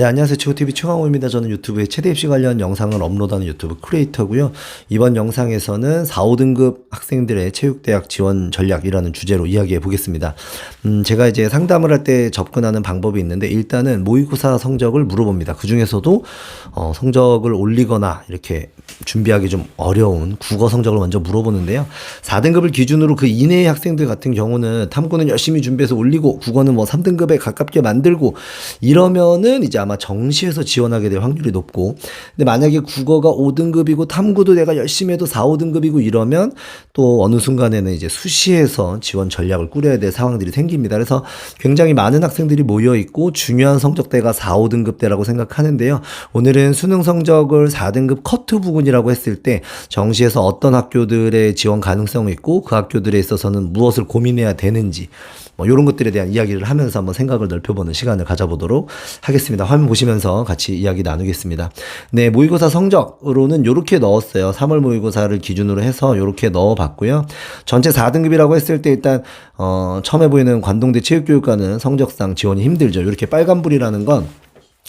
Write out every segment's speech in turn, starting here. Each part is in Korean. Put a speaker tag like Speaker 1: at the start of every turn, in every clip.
Speaker 1: 네, 안녕하세요. 치고TV 최강호입니다. 저는 유튜브에 최대 입시 관련 영상을 업로드하는 유튜브 크리에이터고요. 이번 영상에서는 4, 5등급 학생들의 체육대학 지원 전략이라는 주제로 이야기해 보겠습니다. 제가 이제 상담을 할 때 접근하는 방법이 있는데, 일단은 모의고사 성적을 물어봅니다. 그 중에서도 성적을 올리거나 이렇게 준비하기 좀 어려운 국어 성적을 먼저 물어보는데요. 4등급을 기준으로 그 이내의 학생들 같은 경우는 탐구는 열심히 준비해서 올리고 국어는 뭐 3등급에 가깝게 만들고 이러면은 이제 아마 정시에서 지원하게 될 확률이 높고, 근데 만약에 국어가 5등급이고 탐구도 내가 열심히 해도 4, 5등급이고 이러면 또 어느 순간에는 이제 수시에서 지원 전략을 꾸려야 될 상황들이 생깁니다. 그래서 굉장히 많은 학생들이 모여 있고 중요한 성적대가 4, 5등급대라고 생각하는데요. 오늘은 수능 성적을 4등급 커트 부분이라고 했을 때 정시에서 어떤 학교들의 지원 가능성이 있고 그 학교들에 있어서는 무엇을 고민해야 되는지 이런 것들에 대한 이야기를 하면서 한번 생각을 넓혀보는 시간을 가져보도록 하겠습니다. 화면 보시면서 같이 이야기 나누겠습니다. 네, 모의고사 성적으로는 이렇게 넣었어요. 3월 모의고사를 기준으로 해서 이렇게 넣어봤고요. 전체 4등급이라고 했을 때 일단 처음에 보이는 관동대 체육교육과는 성적상 지원이 힘들죠. 이렇게 빨간불이라는 건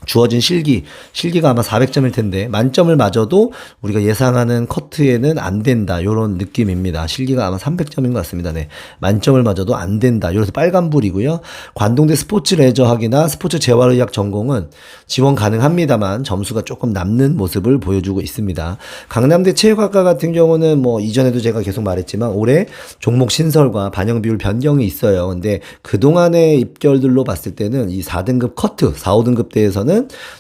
Speaker 1: 주어진 실기가 아마 400점일 텐데 만점을 맞아도 우리가 예상하는 커트에는 안 된다, 요런 느낌입니다. 실기가 아마 300점인 것 같습니다. 네, 만점을 맞아도 안 된다, 요래서 빨간불이고요. 관동대 스포츠 레저학이나 스포츠 재활의학 전공은 지원 가능합니다만 점수가 조금 남는 모습을 보여주고 있습니다. 강남대 체육학과 같은 경우는 뭐 이전에도 제가 계속 말했지만 올해 종목 신설과 반영 비율 변경이 있어요. 근데 그동안의 입결들로 봤을 때는 이 4등급 커트, 4, 5등급대에서는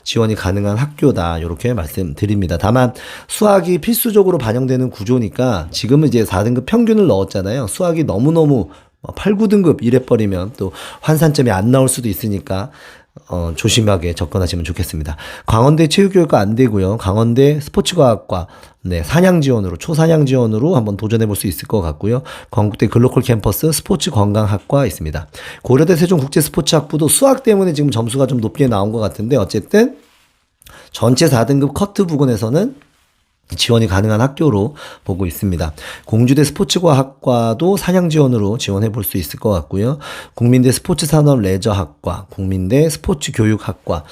Speaker 1: 지원이 가능한 학교다, 이렇게 말씀드립니다. 다만 수학이 필수적으로 반영되는 구조니까 지금은 이제 4등급 평균을 넣었잖아요. 수학이 너무너무 8, 9등급 이래버리면 또 환산점이 안 나올 수도 있으니까 조심하게 접근하시면 좋겠습니다. 강원대 체육교육과 안 되고요. 강원대 스포츠과학과 사냥 지원으로, 초사냥 지원으로 한번 도전해 볼 수 있을 것 같고요. 건국대 글로컬 캠퍼스 스포츠 건강학과 있습니다. 고려대 세종국제스포츠학부도 수학 때문에 지금 점수가 좀 높게 나온 것 같은데 어쨌든 전체 4등급 커트 부분에서는 지원이 가능한 학교로 보고 있습니다. 공주대 스포츠과학과도 사냥 지원으로 지원해 볼 수 있을 것 같고요. 국민대 스포츠산업 레저학과, 국민대 스포츠교육학과,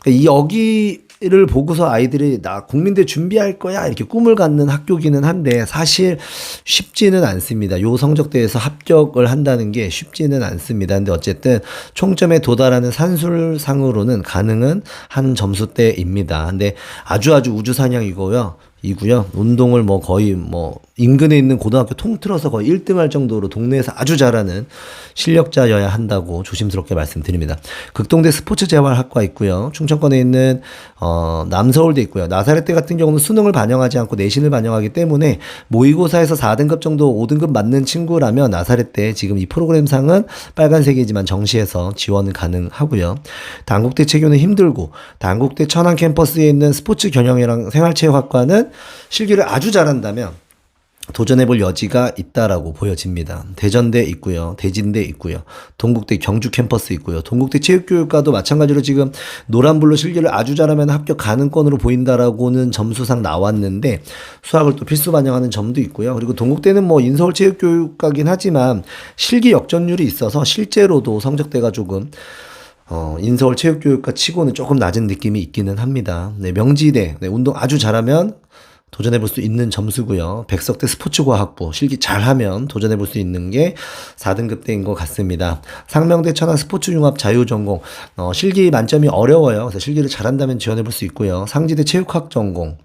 Speaker 1: 이 여기를 보고서 아이들이 나 국민대 준비할 거야 이렇게 꿈을 갖는 학교기는 한데 사실 쉽지는 않습니다. 요 성적대에서 합격을 한다는 게 쉽지는 않습니다. 근데 어쨌든 총점에 도달하는 산술상으로는 가능한 한 점수대입니다. 근데 아주 우주사냥이고요. 운동을 거의 인근에 있는 고등학교 통틀어서 거의 1등 할 정도로 동네에서 아주 잘하는 실력자여야 한다고 조심스럽게 말씀드립니다. 극동대 스포츠재활학과 있고요. 충청권에 있는 남서울대 있고요. 나사렛대 같은 경우는 수능을 반영하지 않고 내신을 반영하기 때문에 모의고사에서 4등급 정도 5등급 맞는 친구라면 나사렛대 지금 이 프로그램상은 빨간색이지만 정시에서 지원은 가능하고요. 단국대 체교는 힘들고 단국대 천안 캠퍼스에 있는 스포츠 경영이랑 생활체육학과는 실기를 아주 잘한다면 도전해볼 여지가 있다라고 보여집니다. 대전대 있고요. 대진대 있고요. 동국대 경주 캠퍼스 있고요. 동국대 체육교육과도 마찬가지로 지금 노란불로 실기를 아주 잘하면 합격 가능권으로 보인다라고는 점수상 나왔는데 수학을 또 필수 반영하는 점도 있고요. 그리고 동국대는 인서울 체육교육과긴 하지만 실기 역전율이 있어서 실제로도 성적대가 조금 인서울 체육교육과 치고는 조금 낮은 느낌이 있기는 합니다. 명지대, 운동 아주 잘하면 도전해볼 수 있는 점수고요. 백석대 스포츠과학부 실기 잘하면 도전해볼 수 있는 게 4등급대인 것 같습니다. 상명대 천안 스포츠융합 자유전공 실기 만점이 어려워요. 그래서 실기를 잘한다면 지원해볼 수 있고요. 상지대 체육학 전공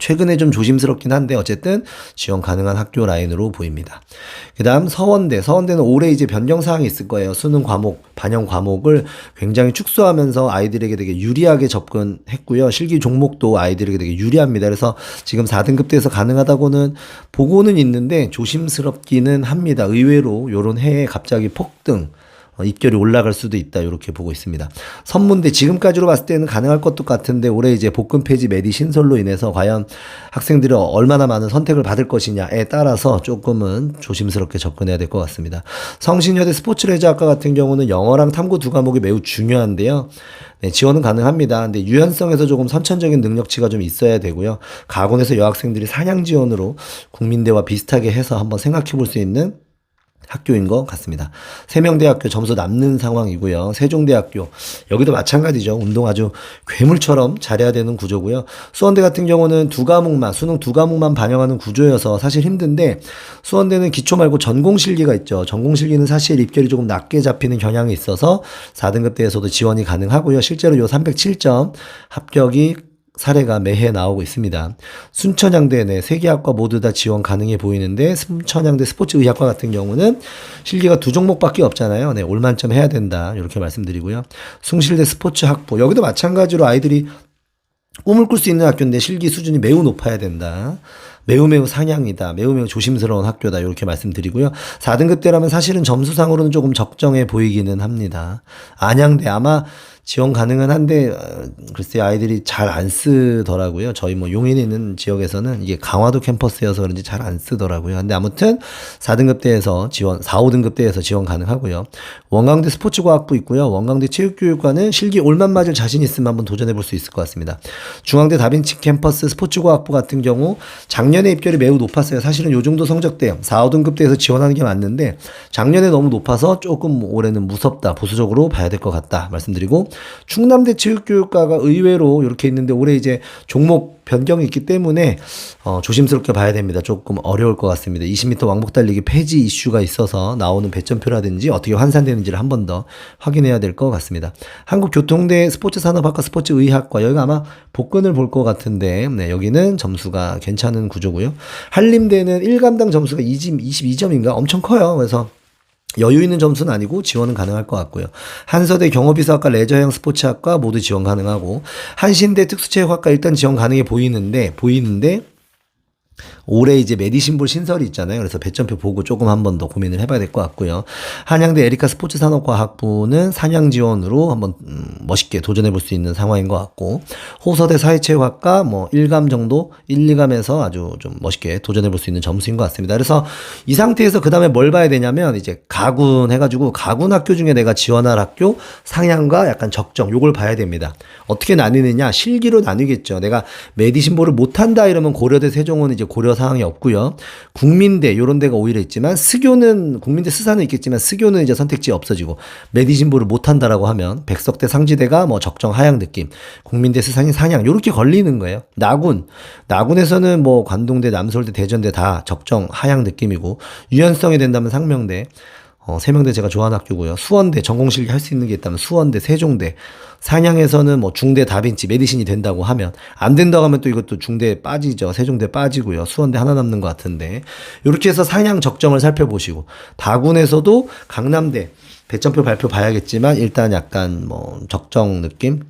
Speaker 1: 최근에 좀 조심스럽긴 한데 어쨌든 지원 가능한 학교 라인으로 보입니다. 그 다음 서원대는 올해 이제 변경사항이 있을 거예요. 수능 과목, 반영 과목을 굉장히 축소하면서 아이들에게 되게 유리하게 접근했고요. 실기 종목도 아이들에게 되게 유리합니다. 그래서 지금 4등급대에서 가능하다고는 보고는 있는데 조심스럽기는 합니다. 의외로 요런 해에 갑자기 폭등, 입결이 올라갈 수도 있다, 이렇게 보고 있습니다. 선문대 지금까지로 봤을 때는 가능할 것도 같은데 올해 이제 복근 폐지 메디 신설로 인해서 과연 학생들이 얼마나 많은 선택을 받을 것이냐에 따라서 조금은 조심스럽게 접근해야 될 것 같습니다. 성신여대 스포츠레저학과 같은 경우는 영어랑 탐구 두 과목이 매우 중요한데요. 지원은 가능합니다. 근데 유연성에서 조금 선천적인 능력치가 좀 있어야 되고요. 가군에서 여학생들이 사냥 지원으로 국민대와 비슷하게 해서 한번 생각해 볼 수 있는 학교인 것 같습니다. 세명대학교 점수 남는 상황이고요. 세종대학교 여기도 마찬가지죠. 운동 아주 괴물처럼 잘해야 되는 구조고요. 수원대 같은 경우는 두 과목만 수능 두 과목만 반영하는 구조여서 사실 힘든데 수원대는 기초 말고 전공 실기가 있죠. 전공 실기는 사실 입결이 조금 낮게 잡히는 경향이 있어서 4등급 대에서도 지원이 가능하고요. 실제로 요 307점 합격이 사례가 매해 나오고 있습니다. 순천향대 내 세 개 학과 모두 다 지원 가능해 보이는데 순천향대 스포츠의학과 같은 경우는 실기가 두 종목밖에 없잖아요. 네, 올만점 해야 된다. 이렇게 말씀드리고요. 숭실대 스포츠학부 여기도 마찬가지로 아이들이 꿈을 꿀 수 있는 학교인데 실기 수준이 매우 높아야 된다. 매우 상향이다. 매우 조심스러운 학교다. 이렇게 말씀드리고요. 4등급대라면 사실은 점수상으로는 조금 적정해 보이기는 합니다. 안양대 아마 지원 가능은 한데 글쎄 아이들이 잘 안 쓰더라고요. 저희 뭐 용인에 있는 지역에서는 이게 강화도 캠퍼스여서 그런지 잘 안 쓰더라고요. 근데 아무튼 4등급대에서 지원 4, 5등급대에서 지원 가능하고요. 원광대 스포츠과학부 있고요. 원광대 체육교육과는 실기 올만 맞을 자신 있으면 한번 도전해 볼 수 있을 것 같습니다. 중앙대 다빈치 캠퍼스 스포츠과학부 같은 경우 작년에 입결이 매우 높았어요. 사실은 요 정도 성적대 4, 5등급대에서 지원하는 게 맞는데 작년에 너무 높아서 조금 올해는 무섭다. 보수적으로 봐야 될 것 같다. 말씀드리고 충남대 체육교육과가 의외로 이렇게 있는데 올해 이제 종목 변경이 있기 때문에 조심스럽게 봐야 됩니다. 조금 어려울 것 같습니다. 20m 왕복 달리기 폐지 이슈가 있어서 나오는 배점표라든지 어떻게 환산되는지를 한 번 더 확인해야 될 것 같습니다. 한국교통대 스포츠산업학과 스포츠의학과 여기가 아마 복근을 볼 것 같은데 네, 여기는 점수가 괜찮은 구조고요. 한림대는 1감당 점수가 22점인가 엄청 커요. 그래서 여유 있는 점수는 아니고 지원은 가능할 것 같고요. 한서대 경업이수학과 레저형 스포츠학과 모두 지원 가능하고 한신대 특수체육학과 일단 지원 가능해 보이는데 올해 이제 메디신볼 신설이 있잖아요. 그래서 배점표 보고 조금 한 번 더 고민을 해봐야 될 것 같고요. 한양대 에리카 스포츠산업과학부는 상향 지원으로 한번 멋있게 도전해 볼 수 있는 상황인 것 같고 호서대 사회체육학과 뭐 1감 정도 1, 2감에서 아주 좀 멋있게 도전해 볼 수 있는 점수인 것 같습니다. 그래서 이 상태에서 그 다음에 뭘 봐야 되냐면 이제 가군 해가지고 가군 학교 중에 내가 지원할 학교 상향과 약간 적정 요걸 봐야 됩니다. 어떻게 나뉘느냐 실기로 나뉘겠죠. 내가 메디신볼을 못한다 이러면 고려대 세종은 이제 고려 사항이 없고요. 국민대 요런 데가 오히려 있지만 스교는 국민대 스사는 있겠지만 스교는 이제 선택지 없어지고 메디신볼을 못한다라고 하면 백석대 상지대가 뭐 적정 하향 느낌 국민대 스상이 상향 요렇게 걸리는 거예요. 나군에서는 뭐 관동대 남서울대 대전대 다 적정 하향 느낌이고 유연성이 된다면 상명대 세명대 제가 좋아하는 학교고요. 수원대 전공실기 할 수 있는 게 있다면 수원대 세종대 상향에서는 뭐 중대 다빈치 메디신이 된다고 하면 안 된다고 하면 또 이것도 중대 빠지죠. 세종대 빠지고요. 수원대 하나 남는 것 같은데 이렇게 해서 상향 적정을 살펴보시고 다군에서도 강남대 배점표 발표 봐야겠지만 일단 약간 뭐 적정 느낌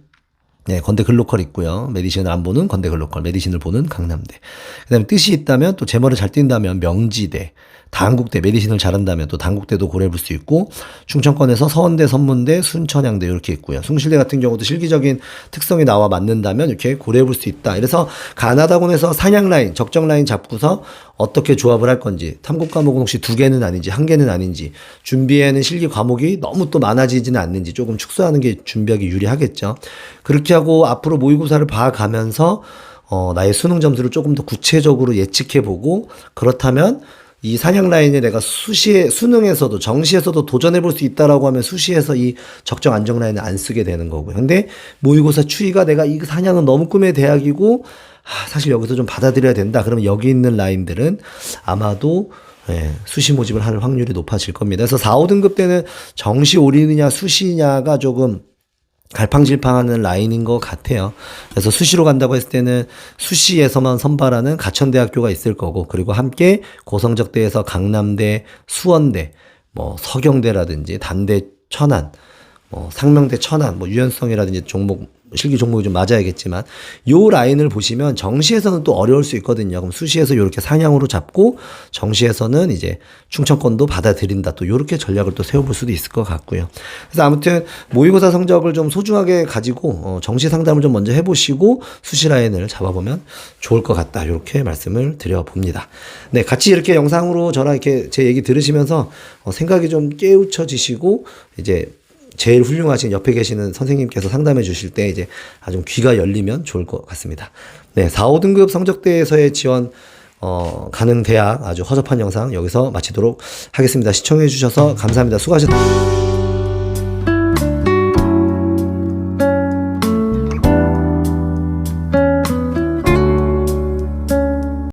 Speaker 1: 네, 건대 글로컬 있고요. 메디신을 안 보는 건대 글로컬, 메디신을 보는 강남대. 그다음에 뜻이 있다면 또 제머를 잘 뛴다면 명지대, 단국대, 메디신을 잘한다면 또 단국대도 고려해볼 수 있고 충청권에서 서원대, 선문대, 순천향대 이렇게 있고요. 숭실대 같은 경우도 실기적인 특성이 나와 맞는다면 이렇게 고려해볼 수 있다. 이래서 가나다군에서 상향 라인, 적정 라인 잡고서 어떻게 조합을 할 건지 탐구 과목은 혹시 2개는 아닌지 1개는 아닌지 준비에는 실기 과목이 너무 또 많아지지는 않는지 조금 축소하는 게 준비하기 유리하겠죠. 그렇게 하고 앞으로 모의고사를 봐가면서 나의 수능 점수를 조금 더 구체적으로 예측해보고 그렇다면 이 상향 라인에 내가 수능에서도 정시에서도 도전해볼 수 있다라고 하면 수시에서 이 적정 안정 라인을 안 쓰게 되는 거고요. 근데 모의고사 추이가 내가 이 상향은 너무 꿈의 대학이고 사실 여기서 좀 받아들여야 된다. 그러면 여기 있는 라인들은 아마도 수시 모집을 할 확률이 높아질 겁니다. 그래서 4, 5등급 때는 정시 올인이냐 수시냐가 조금 갈팡질팡하는 라인인 것 같아요. 그래서 수시로 간다고 했을 때는 수시에서만 선발하는 가천대학교가 있을 거고 그리고 함께 고성적대에서 강남대, 수원대, 뭐 서경대라든지 단대 천안, 뭐 상명대 천안, 뭐 유연성이라든지 실기 종목이 좀 맞아야겠지만 요 라인을 보시면 정시에서는 또 어려울 수 있거든요. 그럼 수시에서 이렇게 상향으로 잡고 정시에서는 이제 충청권도 받아들인다. 또 이렇게 전략을 또 세워볼 수도 있을 것 같고요. 그래서 아무튼 모의고사 성적을 좀 소중하게 가지고 정시 상담을 좀 먼저 해보시고 수시 라인을 잡아보면 좋을 것 같다. 이렇게 말씀을 드려봅니다. 네, 같이 이렇게 영상으로 저랑 이렇게 제 얘기 들으시면서 생각이 좀 깨우쳐지시고 이제 제일 훌륭하신 옆에 계시는 선생님께서 상담해 주실 때 이제 아주 귀가 열리면 좋을 것 같습니다. 네, 4, 5등급 성적대에서의 지원 가능 대학 아주 허접한 영상 여기서 마치도록 하겠습니다. 시청해 주셔서 감사합니다. 수고하셨습니다.